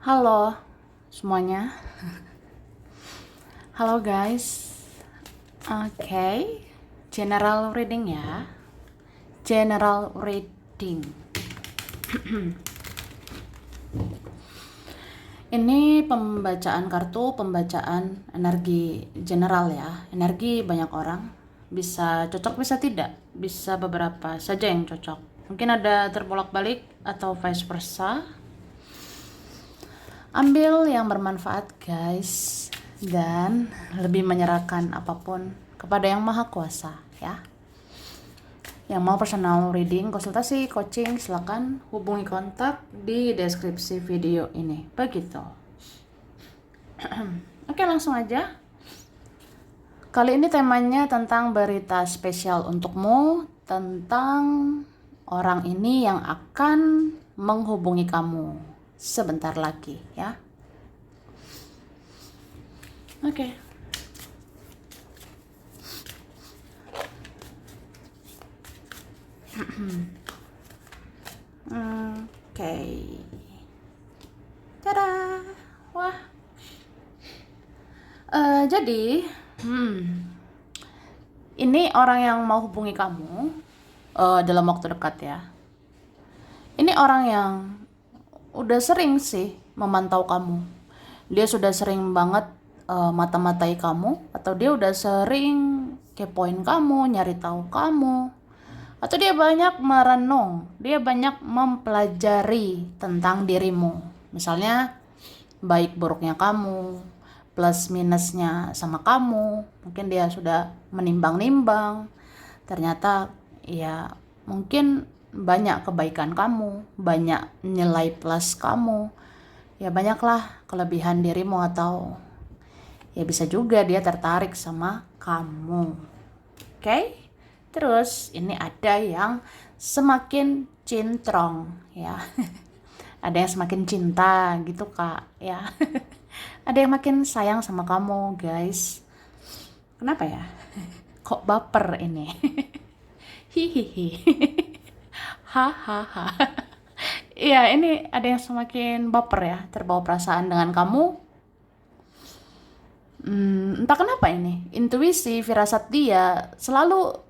Halo semuanya. Halo guys. Oke. General reading ya. General reading. Ini pembacaan kartu, pembacaan energi general ya. Energi banyak orang. Bisa cocok, bisa tidak. Bisa beberapa saja yang cocok. Mungkin ada terbolak-balik atau vice versa. Ambil yang bermanfaat guys, dan lebih menyerahkan apapun kepada yang maha kuasa ya. Yang mau personal reading, konsultasi, coaching, silakan hubungi kontak di deskripsi video ini. Begitu. Oke, langsung aja. Kali ini temanya tentang berita spesial untukmu, tentang orang ini yang akan menghubungi kamu sebentar lagi ya. Oke. Oke. Tada. Wah. Jadi, ini orang yang mau hubungi kamu dalam waktu dekat ya. Ini orang yang udah sering sih memantau kamu. Dia sudah sering banget mata-matai kamu, atau dia udah sering kepoin kamu, nyari tahu kamu, atau dia banyak merenung, dia banyak mempelajari tentang dirimu. Misalnya baik buruknya kamu, plus minusnya sama kamu. Mungkin dia sudah menimbang-nimbang. Ternyata ya mungkin banyak kebaikan kamu, banyak nilai plus kamu. Ya banyaklah kelebihan dirimu, atau ya bisa juga dia tertarik sama kamu. Oke? Terus ini ada yang semakin cintrong ya. Ada yang semakin cinta gitu Kak ya. Ada yang makin sayang sama kamu guys. Kenapa ya? Kok baper ini? Hihihi. Hahaha. Iya, ini ada yang semakin baper ya, terbawa perasaan dengan kamu. Entah kenapa ini, intuisi, firasat dia selalu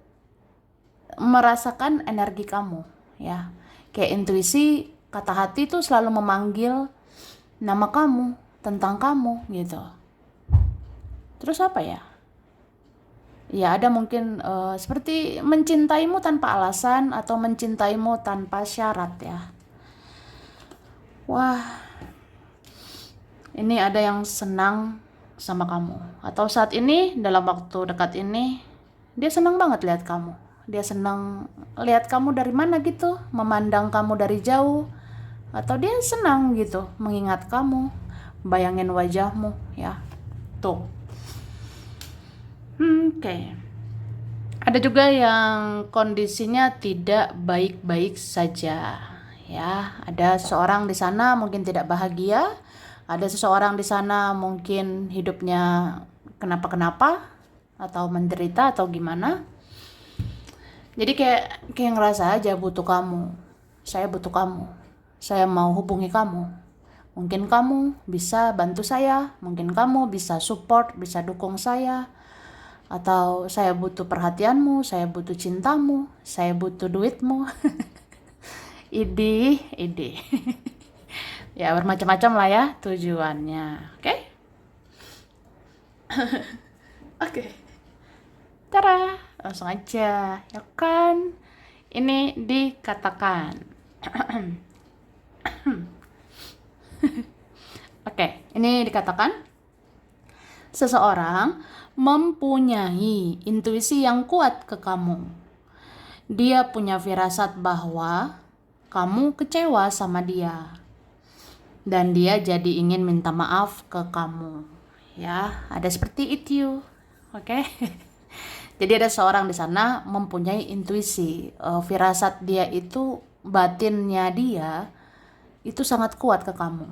merasakan energi kamu ya. Kayak intuisi, kata hati tuh selalu memanggil nama kamu, tentang kamu gitu. Terus apa ya? Ya ada mungkin seperti mencintaimu tanpa alasan, atau mencintaimu tanpa syarat ya. Wah, ini ada yang senang sama kamu, atau saat ini dalam waktu dekat ini dia senang banget lihat kamu. Dia senang lihat kamu dari mana gitu, memandang kamu dari jauh, atau dia senang gitu mengingat kamu, bayangin wajahmu ya. Tuh. Oke. Ada juga yang kondisinya tidak baik-baik saja ya. Ada seseorang di sana mungkin tidak bahagia, ada seseorang di sana mungkin hidupnya kenapa-kenapa atau menderita atau gimana. Jadi kayak ngerasa aja butuh kamu. Saya butuh kamu. Saya mau hubungi kamu. Mungkin kamu bisa bantu saya, mungkin kamu bisa support, bisa dukung saya. Atau saya butuh perhatianmu, saya butuh cintamu, saya butuh duitmu. Ide. Ya bermacam-macam lah ya tujuannya. Oke? Oke. Tara, langsung aja. Ya kan? Ini dikatakan. Oke, ini dikatakan seseorang mempunyai intuisi yang kuat ke kamu. Dia punya firasat bahwa kamu kecewa sama dia, dan dia jadi ingin minta maaf ke kamu. Ya, ada seperti itu. Oke. Jadi ada seorang di sana mempunyai intuisi, firasat dia itu, batinnya dia itu sangat kuat ke kamu.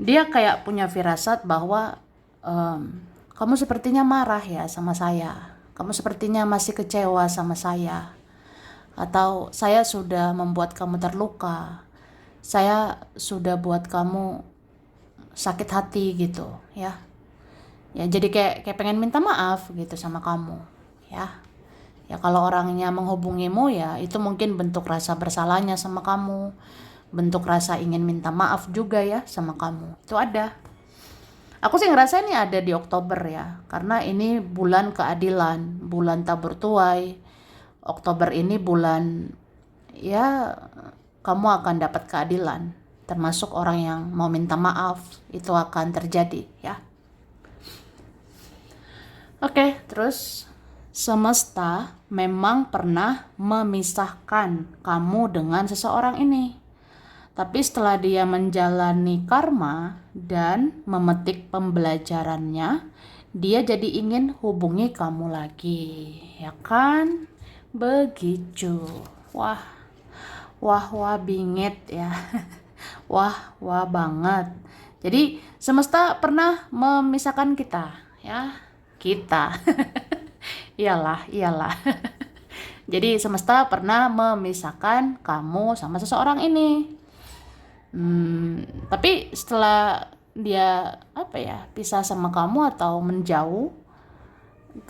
Dia kayak punya firasat bahwa kamu sepertinya marah ya sama saya. Kamu sepertinya masih kecewa sama saya. Atau saya sudah membuat kamu terluka. saya sudah buat kamu sakit hati gitu ya. Ya jadi kayak pengen minta maaf gitu sama kamu ya. Ya kalau orangnya menghubungimu ya itu mungkin bentuk rasa bersalahnya sama kamu, bentuk rasa ingin minta maaf juga ya sama kamu. Itu ada. Aku sih ngerasa ini ada di Oktober ya, karena ini bulan keadilan, bulan tabur tuai. Oktober ini bulan ya kamu akan dapat keadilan, termasuk orang yang mau minta maaf itu akan terjadi ya. Oke, terus semesta memang pernah memisahkan kamu dengan seseorang ini. Tapi setelah dia menjalani karma dan memetik pembelajarannya, dia jadi ingin hubungi kamu lagi, ya kan? Begitu. Wah, wah bingit ya. Wah banget. Jadi semesta pernah memisahkan kita, ya. Kita. Iyalah. Jadi semesta pernah memisahkan kamu sama seseorang ini. Tapi setelah dia pisah sama kamu atau menjauh,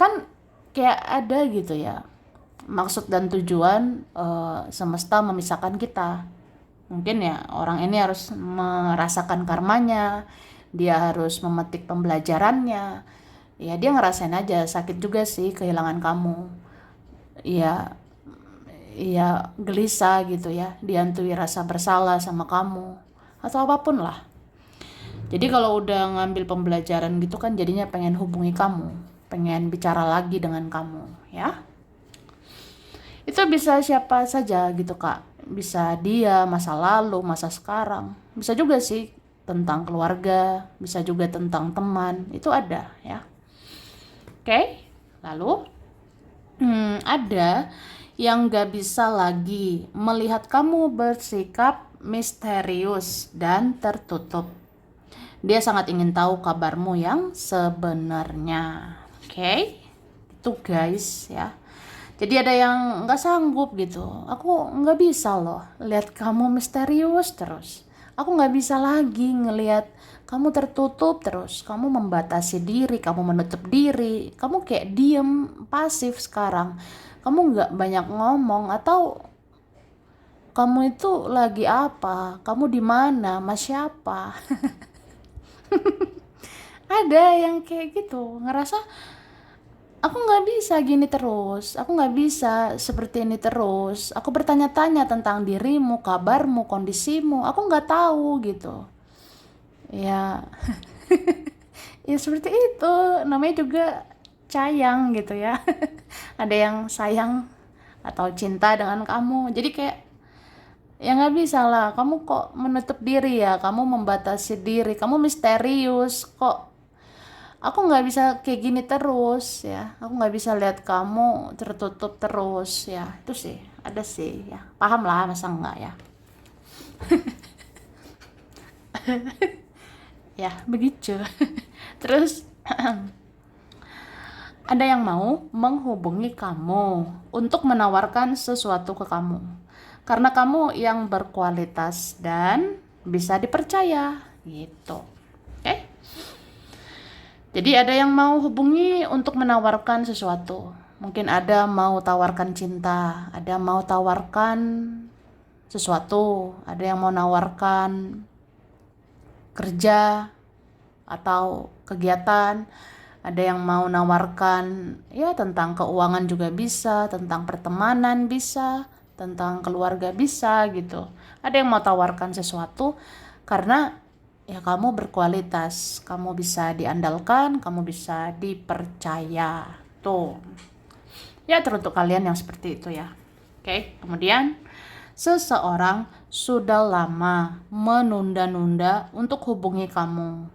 kan kayak ada gitu ya maksud dan tujuan semesta memisahkan kita. Mungkin ya orang ini harus merasakan karmanya, dia harus memetik pembelajarannya. Ya dia ngerasain aja sakit juga sih kehilangan kamu. Ya gelisah gitu ya, dihantui rasa bersalah sama kamu atau apapun lah. Jadi kalau udah ngambil pembelajaran gitu kan jadinya pengen hubungi kamu, pengen bicara lagi dengan kamu ya. Itu bisa siapa saja gitu Kak, bisa dia, masa lalu, masa sekarang, bisa juga sih tentang keluarga, bisa juga tentang teman, itu ada ya. Oke, lalu ada yang gak bisa lagi melihat kamu bersikap misterius dan tertutup. Dia sangat ingin tahu kabarmu yang sebenarnya. Oke, itu guys ya. Jadi ada yang gak sanggup gitu. Aku gak bisa loh lihat kamu misterius terus. Aku gak bisa lagi ngelihat kamu tertutup terus. Kamu membatasi diri, kamu menutup diri. Kamu kayak diem, pasif sekarang. Kamu gak banyak ngomong atau kamu itu lagi apa? Kamu di mana? Sama siapa? Ada yang kayak gitu, ngerasa aku nggak bisa gini terus, aku nggak bisa seperti ini terus. Aku bertanya-tanya tentang dirimu, kabarmu, kondisimu. Aku nggak tahu gitu. Ya, ya seperti itu. Namanya juga sayang gitu ya. Ada yang sayang atau cinta dengan kamu. Jadi kayak ya nggak bisa lah. Kamu kok menutup diri ya? Kamu membatasi diri. Kamu misterius kok. Aku nggak bisa kayak gini terus ya. Aku nggak bisa lihat kamu tertutup terus ya. Itu sih ada sih ya. Paham lah masa enggak ya. Ya begitu. Terus ada yang mau menghubungi kamu untuk menawarkan sesuatu ke kamu. Karena kamu yang berkualitas dan bisa dipercaya gitu. Oke? Jadi ada yang mau hubungi untuk menawarkan sesuatu. Mungkin ada mau tawarkan cinta, ada mau tawarkan sesuatu, ada yang mau nawarkan kerja atau kegiatan, ada yang mau nawarkan ya tentang keuangan juga bisa, tentang pertemanan bisa, tentang keluarga bisa gitu. Ada yang mau tawarkan sesuatu karena ya kamu berkualitas, kamu bisa diandalkan, kamu bisa dipercaya. Tuh. Ya teruntuk kalian yang seperti itu ya. Oke, kemudian seseorang sudah lama menunda-nunda untuk hubungi kamu.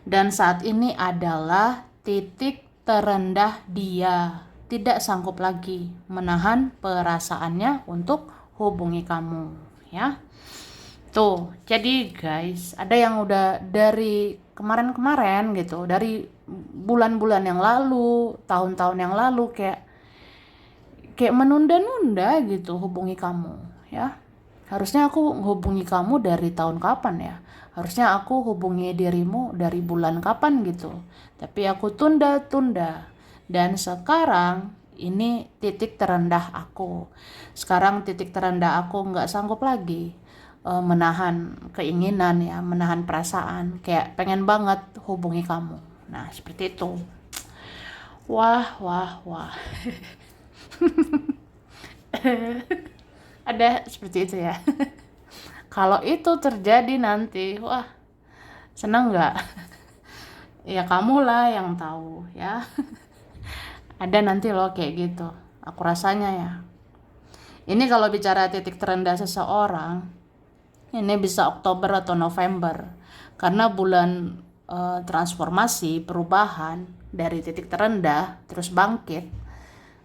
Dan saat ini adalah titik terendah dia. Tidak sanggup lagi menahan perasaannya untuk hubungi kamu, ya. Tuh, jadi guys, ada yang udah dari kemarin-kemarin gitu, dari bulan-bulan yang lalu, tahun-tahun yang lalu kayak menunda-nunda gitu hubungi kamu, ya. Harusnya aku hubungi kamu dari tahun kapan ya? Harusnya aku hubungi dirimu dari bulan kapan gitu. Tapi aku tunda-tunda. Dan sekarang ini titik terendah aku. Sekarang titik terendah aku nggak sanggup lagi menahan keinginan ya, menahan perasaan. Kayak pengen banget hubungi kamu. Nah, seperti itu. Wah, wah, wah. Ada seperti itu ya. Kalau itu terjadi nanti, wah, senang nggak? Ya kamu lah yang tahu ya. Ada nanti loh kayak gitu. Aku rasanya ya. Ini kalau bicara titik terendah seseorang, ini bisa Oktober atau November. Karena bulan transformasi, perubahan dari titik terendah terus bangkit,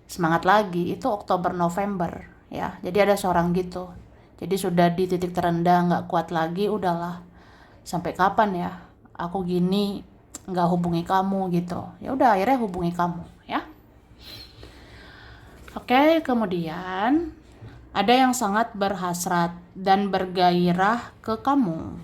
semangat lagi itu Oktober November ya. Jadi ada seorang gitu. Jadi sudah di titik terendah, nggak kuat lagi, udahlah. Sampai kapan ya? Aku gini nggak hubungi kamu gitu. Ya udah akhirnya hubungi kamu ya. Oke, kemudian ada yang sangat berhasrat dan bergairah ke kamu.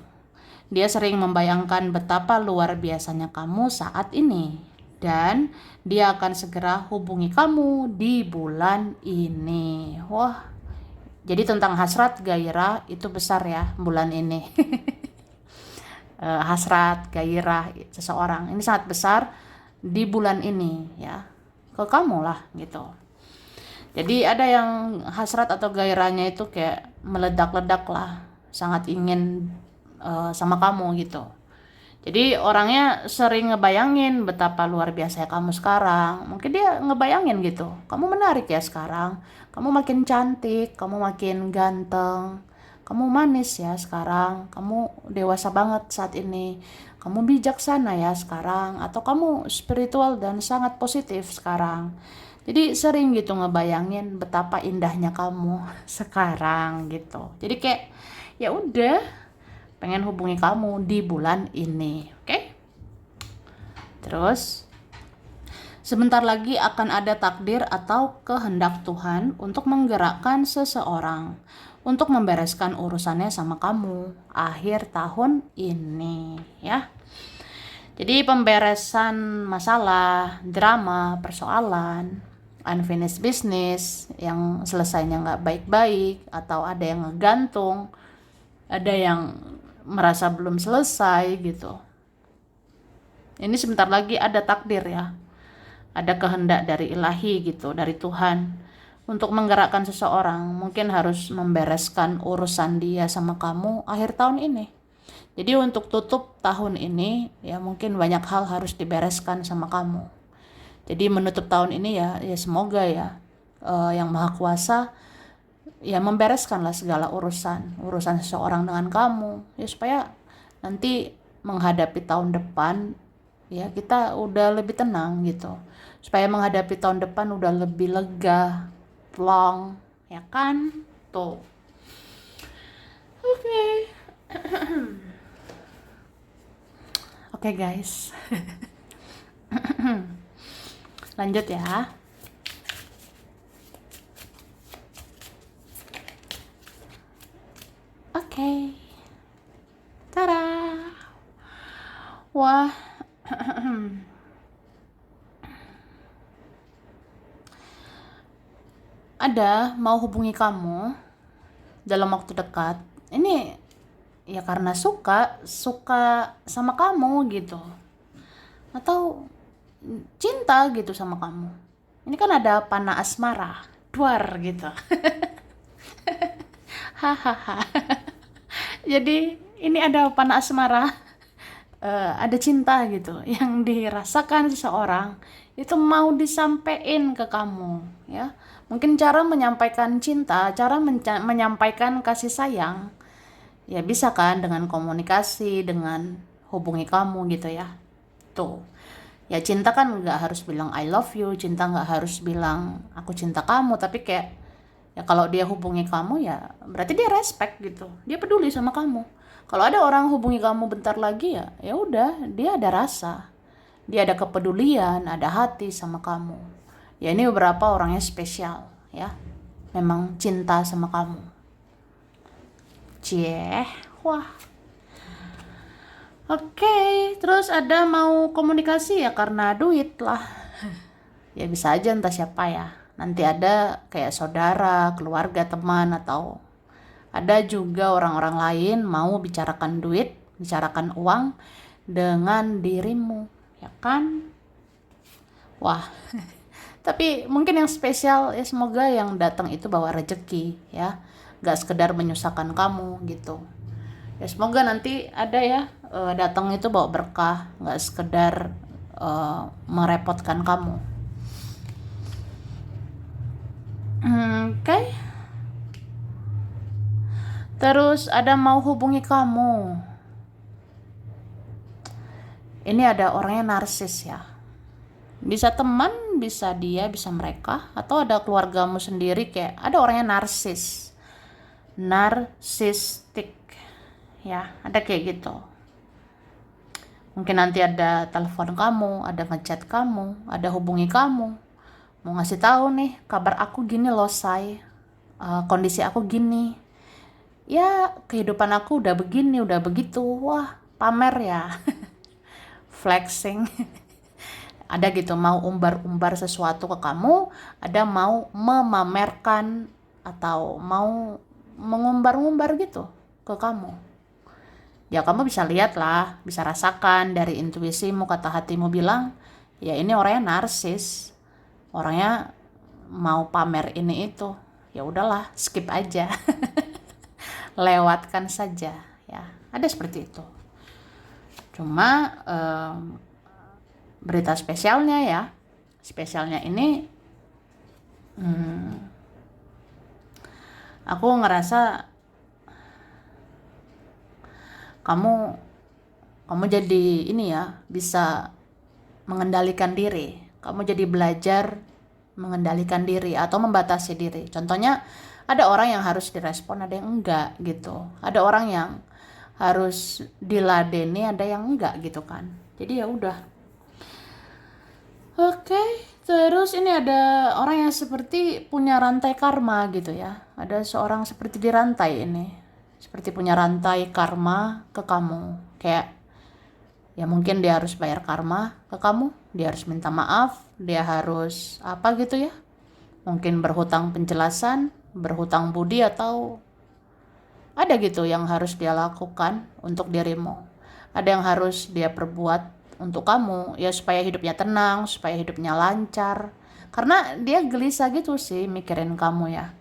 Dia sering membayangkan betapa luar biasanya kamu saat ini. Dan dia akan segera hubungi kamu di bulan ini. Wah, jadi tentang hasrat gairah itu besar ya bulan ini. Hasrat gairah seseorang ini sangat besar di bulan ini ya. Ke kamu lah gitu. Jadi ada yang hasrat atau gairahnya itu kayak meledak-ledak lah, sangat ingin sama kamu gitu. Jadi orangnya sering ngebayangin betapa luar biasa kamu sekarang. Mungkin dia ngebayangin gitu, kamu menarik ya sekarang, kamu makin cantik, kamu makin ganteng, kamu manis ya sekarang, kamu dewasa banget saat ini, kamu bijaksana ya sekarang, atau kamu spiritual dan sangat positif sekarang. Jadi sering gitu ngebayangin betapa indahnya kamu sekarang gitu. Jadi kayak ya udah pengen hubungi kamu di bulan ini, oke? Terus sebentar lagi akan ada takdir atau kehendak Tuhan untuk menggerakkan seseorang untuk membereskan urusannya sama kamu akhir tahun ini ya. Jadi pemberesan masalah, drama, persoalan, unfinished business yang selesainya nggak baik-baik, atau ada yang ngegantung, ada yang merasa belum selesai gitu. Ini sebentar lagi ada takdir ya, ada kehendak dari ilahi gitu, dari Tuhan untuk menggerakkan seseorang, mungkin harus membereskan urusan dia sama kamu akhir tahun ini. Jadi untuk tutup tahun ini ya mungkin banyak hal harus dibereskan sama kamu. Jadi menutup tahun ini ya semoga ya yang Maha Kuasa ya membereskanlah segala urusan seseorang dengan kamu ya, supaya nanti menghadapi tahun depan ya kita udah lebih tenang gitu, supaya menghadapi tahun depan udah lebih lega, plong ya kan tuh. Oke. Oke guys. Lanjut ya. Oke. Tada. Wah. Ada mau hubungi kamu dalam waktu dekat. Ini ya karena suka sama kamu gitu. Atau cinta gitu sama kamu. Ini kan ada panah asmara, duar gitu. Hahaha. Jadi ini ada panah asmara, ada cinta gitu yang dirasakan seseorang itu mau disampaikan ke kamu ya. Mungkin cara menyampaikan cinta, cara menyampaikan kasih sayang ya bisa kan dengan komunikasi, dengan hubungi kamu gitu ya. Tuh ya, cinta kan nggak harus bilang I love you, cinta nggak harus bilang aku cinta kamu, tapi kayak ya kalau dia hubungi kamu ya berarti dia respect gitu, dia peduli sama kamu. Kalau ada orang hubungi kamu bentar lagi ya ya udah, dia ada rasa, dia ada kepedulian, ada hati sama kamu ya. Ini beberapa orangnya spesial ya, memang cinta sama kamu. Cie, wah. Oke, terus ada mau komunikasi ya karena duit lah. Ya bisa aja entah siapa ya. Nanti ada kayak saudara, keluarga, teman, atau ada juga orang-orang lain mau bicarakan duit, bicarakan uang dengan dirimu, ya kan? Wah, tapi mungkin yang spesial ya semoga yang datang itu bawa rezeki ya, gak sekedar menyusahkan kamu gitu. Ya semoga nanti ada ya datang itu bawa berkah, gak sekedar merepotkan kamu. Oke. Terus ada mau hubungi kamu. Ini ada orangnya narsis ya. Bisa teman, bisa dia, bisa mereka, atau ada keluargamu sendiri kayak ada orangnya narsis. Narsistik. Ya, ada kayak gitu. Mungkin nanti ada telepon kamu, ada ngechat kamu, ada hubungi kamu. Mau ngasih tahu nih, kabar aku gini loh, say. Kondisi aku gini. Ya, kehidupan aku udah begini, udah begitu. Wah, pamer ya. Flexing. Ada gitu mau umbar-umbar sesuatu ke kamu, ada mau memamerkan atau mau mengumbar-umbar gitu ke kamu. Ya kamu bisa lihat lah, bisa rasakan dari intuisimu, kata hatimu bilang, ya ini orangnya narsis, orangnya mau pamer ini itu. Ya udahlah, skip aja. Lewatkan saja ya. Ada seperti itu. Cuma berita spesialnya ya, spesialnya ini aku ngerasa kamu jadi ini ya, bisa mengendalikan diri. Kamu jadi belajar mengendalikan diri atau membatasi diri. Contohnya ada orang yang harus direspon, ada yang enggak gitu. Ada orang yang harus diladeni, ada yang enggak gitu kan. Jadi ya udah. Oke, terus ini ada orang yang seperti punya rantai karma gitu ya. Ada seorang seperti dirantai ini. Seperti punya rantai karma ke kamu. Kayak ya mungkin dia harus bayar karma ke kamu, dia harus minta maaf, dia harus apa gitu ya. Mungkin berhutang penjelasan, berhutang budi, atau ada gitu yang harus dia lakukan untuk dirimu. Ada yang harus dia perbuat untuk kamu ya supaya hidupnya tenang, supaya hidupnya lancar. Karena dia gelisah gitu sih mikirin kamu ya.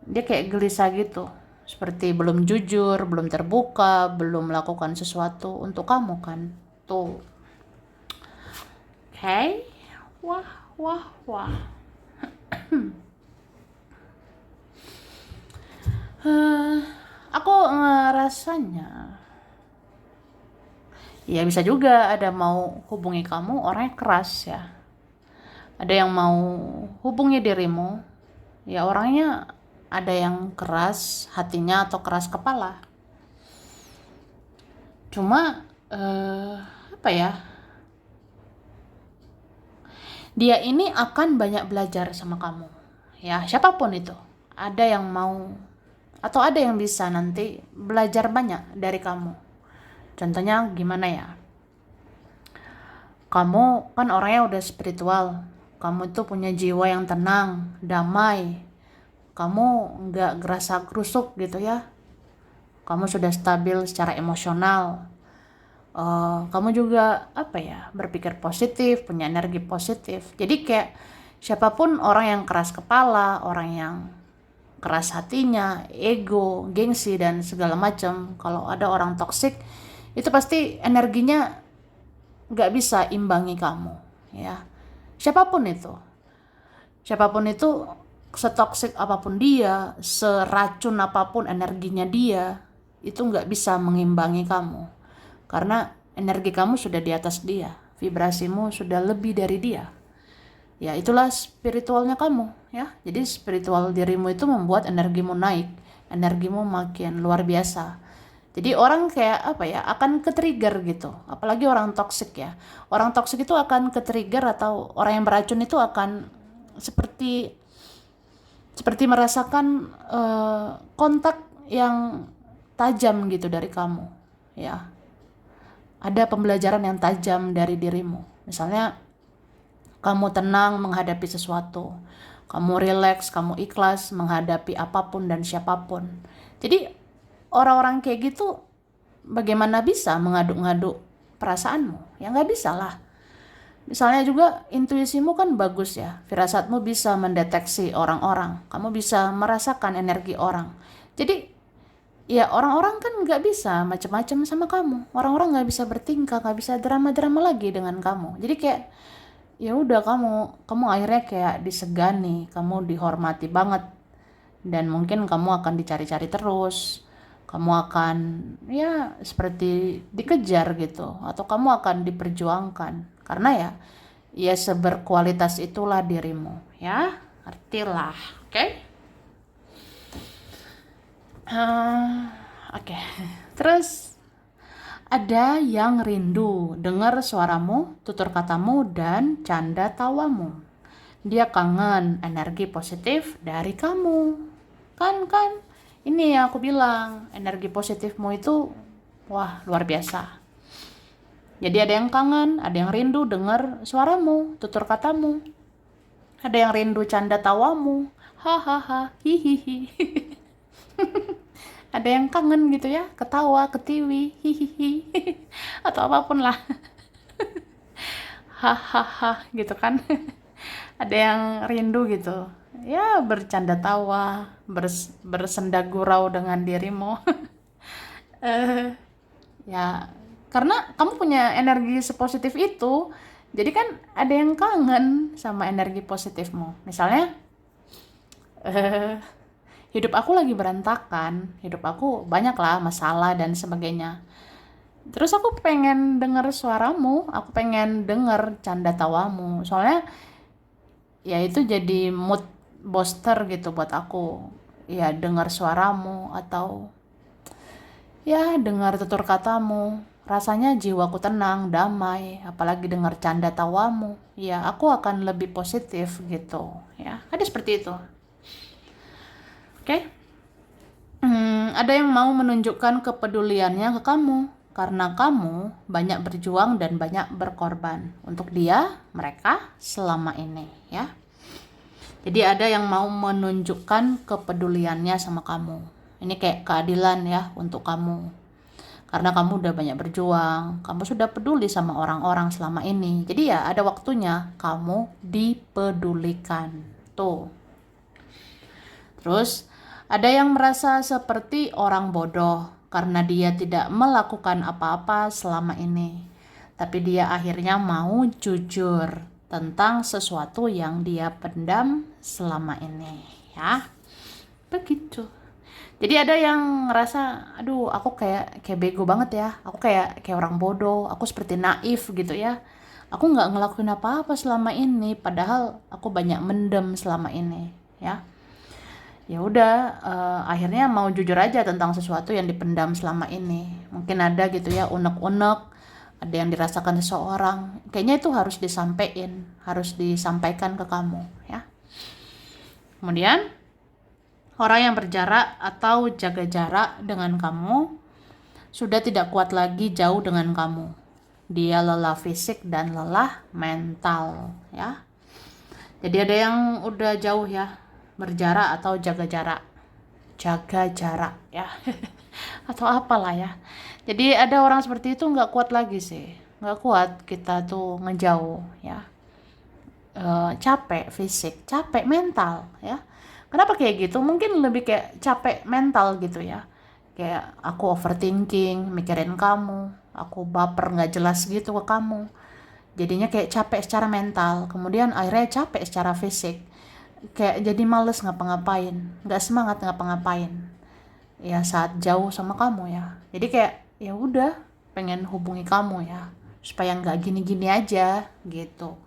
Dia kayak gelisah gitu. Seperti belum jujur, belum terbuka, belum melakukan sesuatu untuk kamu kan. Tuh. Oke. Wah, wah, wah. Aku ngerasanya ya bisa juga ada mau hubungi kamu orangnya keras ya. Ada yang mau hubungi dirimu ya orangnya ada yang keras hatinya atau keras kepala. Cuma apa ya, dia ini akan banyak belajar sama kamu ya, siapapun itu. Ada yang mau atau ada yang bisa nanti belajar banyak dari kamu. Contohnya gimana ya, kamu kan orangnya udah spiritual, kamu tuh punya jiwa yang tenang, damai, kamu nggak gerasa gerusuk gitu ya, kamu sudah stabil secara emosional. Kamu juga apa ya, berpikir positif, punya energi positif. Jadi kayak siapapun orang yang keras kepala, orang yang keras hatinya, ego, gengsi dan segala macam, kalau ada orang toksik itu pasti energinya nggak bisa imbangi kamu ya. Siapapun itu setoksik apapun dia, seracun apapun energinya dia, itu nggak bisa mengimbangi kamu. Karena energi kamu sudah di atas dia, vibrasimu sudah lebih dari dia. Ya itulah spiritualnya kamu ya. Jadi spiritual dirimu itu membuat energimu naik, energimu makin luar biasa. Jadi orang kayak apa ya, akan ke-trigger gitu. Apalagi orang toksik ya. Orang toksik itu akan ke-trigger, atau orang yang beracun itu akan seperti merasakan kontak yang tajam gitu dari kamu, ya. Ada pembelajaran yang tajam dari dirimu. Misalnya kamu tenang menghadapi sesuatu, kamu rileks, kamu ikhlas menghadapi apapun dan siapapun. Jadi orang-orang kayak gitu bagaimana bisa mengaduk-ngaduk perasaanmu? Ya nggak bisa lah. Misalnya juga intuisimu kan bagus ya, firasatmu bisa mendeteksi orang-orang, kamu bisa merasakan energi orang. Jadi ya orang-orang kan nggak bisa macam-macam sama kamu, orang-orang nggak bisa bertingkah, nggak bisa drama-drama lagi dengan kamu. Jadi kayak ya udah kamu akhirnya kayak disegani, kamu dihormati banget, dan mungkin kamu akan dicari-cari terus, kamu akan ya seperti dikejar gitu, atau kamu akan diperjuangkan karena ya seberkualitas itulah dirimu, ya artilah. Oke. Oke. Terus ada yang rindu dengar suaramu, tutur katamu, dan canda tawamu. Dia kangen energi positif dari kamu. Kan, ini yang aku bilang, energi positifmu itu, wah, luar biasa. Jadi ada yang kangen, ada yang rindu dengar suaramu, tutur katamu. Ada yang rindu canda tawamu. Hahaha, hihihi. Ada yang kangen gitu ya, ketawa, ketiwi, hihihi. Atau apapun lah. Hahaha gitu kan. Ada yang rindu gitu. Ya, bercanda tawa, bersenda gurau dengan dirimu. eh Ya, karena kamu punya energi sepositif itu, jadi kan ada yang kangen sama energi positifmu. Misalnya, hidup aku lagi berantakan, hidup aku banyak lah masalah dan sebagainya. Terus aku pengen denger suaramu, aku pengen denger canda tawamu. Soalnya, ya itu jadi mood booster gitu buat aku. Ya, denger suaramu atau ya, dengar tutur katamu, rasanya jiwaku tenang, damai, apalagi dengar canda tawamu. Ya, aku akan lebih positif gitu, ya. Ada seperti itu. Oke? Ada yang mau menunjukkan kepeduliannya ke kamu karena kamu banyak berjuang dan banyak berkorban untuk dia, mereka selama ini, ya. Jadi ada yang mau menunjukkan kepeduliannya sama kamu. Ini kayak keadilan ya untuk kamu. Karena kamu udah banyak berjuang, kamu sudah peduli sama orang-orang selama ini. Jadi ya ada waktunya kamu dipedulikan. Tuh. Terus ada yang merasa seperti orang bodoh karena dia tidak melakukan apa-apa selama ini. Tapi dia akhirnya mau jujur tentang sesuatu yang dia pendam selama ini, ya. Begitu. Jadi ada yang ngerasa, aduh, aku kayak bego banget ya. Aku kayak orang bodoh, aku seperti naif gitu ya. Aku nggak ngelakuin apa-apa selama ini, padahal aku banyak mendem selama ini, ya. Ya udah, akhirnya mau jujur aja tentang sesuatu yang dipendam selama ini. Mungkin ada gitu ya, unek-unek, ada yang dirasakan seseorang. Kayaknya itu harus disampaikan ke kamu, ya. Kemudian orang yang berjarak atau jaga jarak dengan kamu sudah tidak kuat lagi jauh dengan kamu. Dia lelah fisik dan lelah mental, ya. Jadi ada yang udah jauh ya, berjarak atau jaga jarak. Jaga jarak, ya. Atau apalah ya. Jadi ada orang seperti itu nggak kuat lagi sih. Nggak kuat kita tuh ngejauh, ya. Capek fisik, capek mental, ya. Kenapa kayak gitu? Mungkin lebih kayak capek mental gitu ya. Kayak aku overthinking, mikirin kamu, aku baper nggak jelas gitu ke kamu. Jadinya kayak capek secara mental, kemudian akhirnya capek secara fisik. Kayak jadi males ngapa-ngapain, nggak semangat ngapa-ngapain. Ya saat jauh sama kamu ya. Jadi kayak ya udah pengen hubungi kamu ya, supaya nggak gini-gini aja gitu.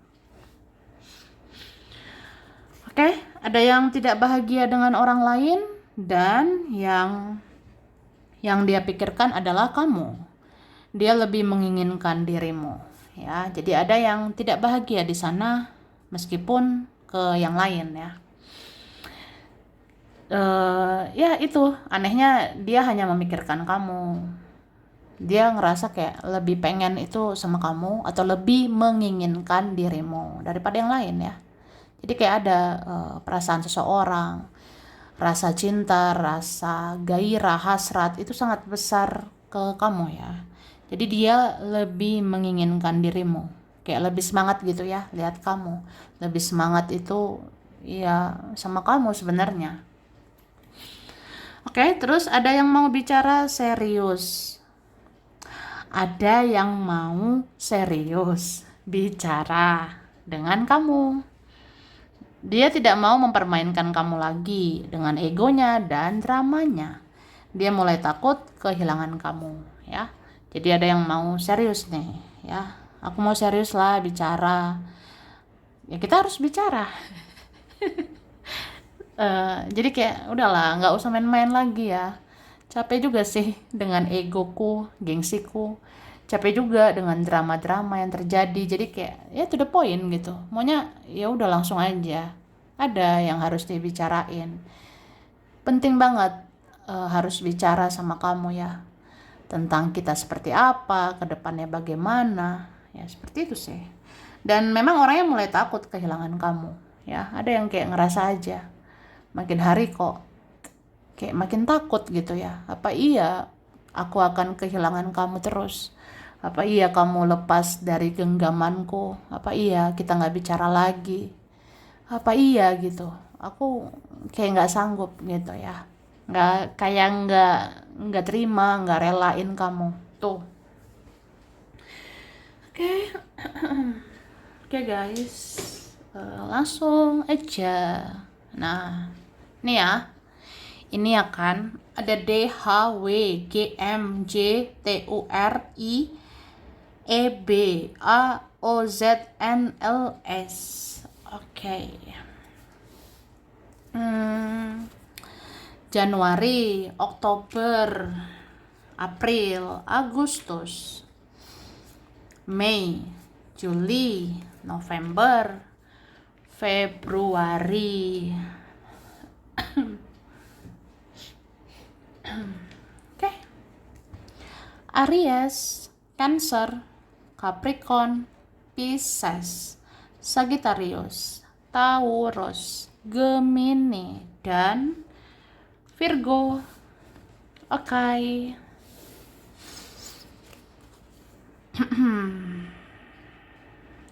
Oke, ada yang tidak bahagia dengan orang lain dan yang dia pikirkan adalah kamu. Dia lebih menginginkan dirimu, ya. Jadi ada yang tidak bahagia di sana meskipun ke yang lain, ya. Ya itu anehnya, dia hanya memikirkan kamu. Dia ngerasa kayak lebih pengen itu sama kamu atau lebih menginginkan dirimu daripada yang lain ya. Jadi kayak ada perasaan seseorang, rasa cinta, rasa gairah, hasrat itu sangat besar ke kamu ya. Jadi dia lebih menginginkan dirimu, kayak lebih semangat gitu ya lihat kamu. Lebih semangat itu ya sama kamu sebenarnya. Oke, terus ada yang mau bicara serius. Ada yang mau serius bicara dengan kamu. Dia tidak mau mempermainkan kamu lagi dengan egonya dan dramanya. Dia mulai takut kehilangan kamu, ya. Jadi ada yang mau serius nih, ya. Aku mau serius lah bicara. Ya kita harus bicara. Jadi kayak udahlah, nggak usah main-main lagi ya. Capek juga sih dengan egoku, gengsiku. Capek juga dengan drama-drama yang terjadi. Jadi kayak ya to the point gitu. Maunya ya udah langsung aja. Ada yang harus dibicarain. Penting banget harus bicara sama kamu ya. Tentang kita seperti apa, ke depannya bagaimana. Ya seperti itu sih. Dan memang orangnya mulai takut kehilangan kamu. Ya, ada yang kayak ngerasa aja. Makin hari kok kayak makin takut gitu ya. Apa iya aku akan kehilangan kamu terus? Apa iya kamu lepas dari genggamanku? Apa iya kita nggak bicara lagi? Apa iya gitu? Aku kayak nggak sanggup gitu ya. Nggak kayak nggak terima, nggak relain kamu. Tuh. Oke, oke guys. Langsung aja. Nah, ini ya. Ini akan ada D H W G M J T U R I E B A O Z N L S. Oke. Januari, Oktober, April, Agustus, Mei, Juli, November, Februari. Oke. Aries, Cancer, Capricorn, Pisces, Sagittarius, Taurus, Gemini, dan Virgo. Oke.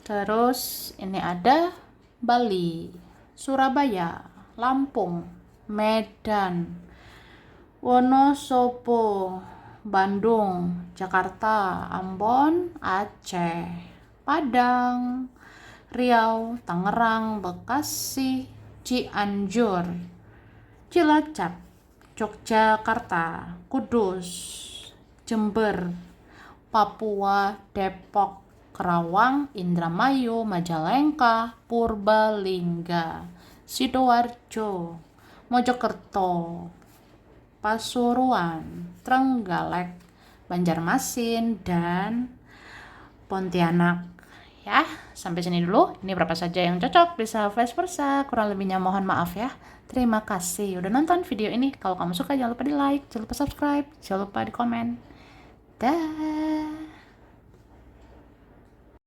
Terus ini ada Bali, Surabaya, Lampung, Medan, Wonosobo, Bandung, Jakarta, Ambon, Aceh, Padang, Riau, Tangerang, Bekasi, Cianjur, Cilacap, Yogyakarta, Kudus, Jember, Papua, Depok, Kerawang, Indramayu, Majalengka, Purbalingga, Sidoarjo, Mojokerto, Pasuruan, Trenggalek, Banjarmasin, dan Pontianak. Ya, sampai sini dulu. Ini berapa saja yang cocok, bisa vice versa. Kurang lebihnya mohon maaf ya. Terima kasih udah nonton video ini. Kalau kamu suka jangan lupa di like, jangan lupa subscribe, jangan lupa di komen. Dah.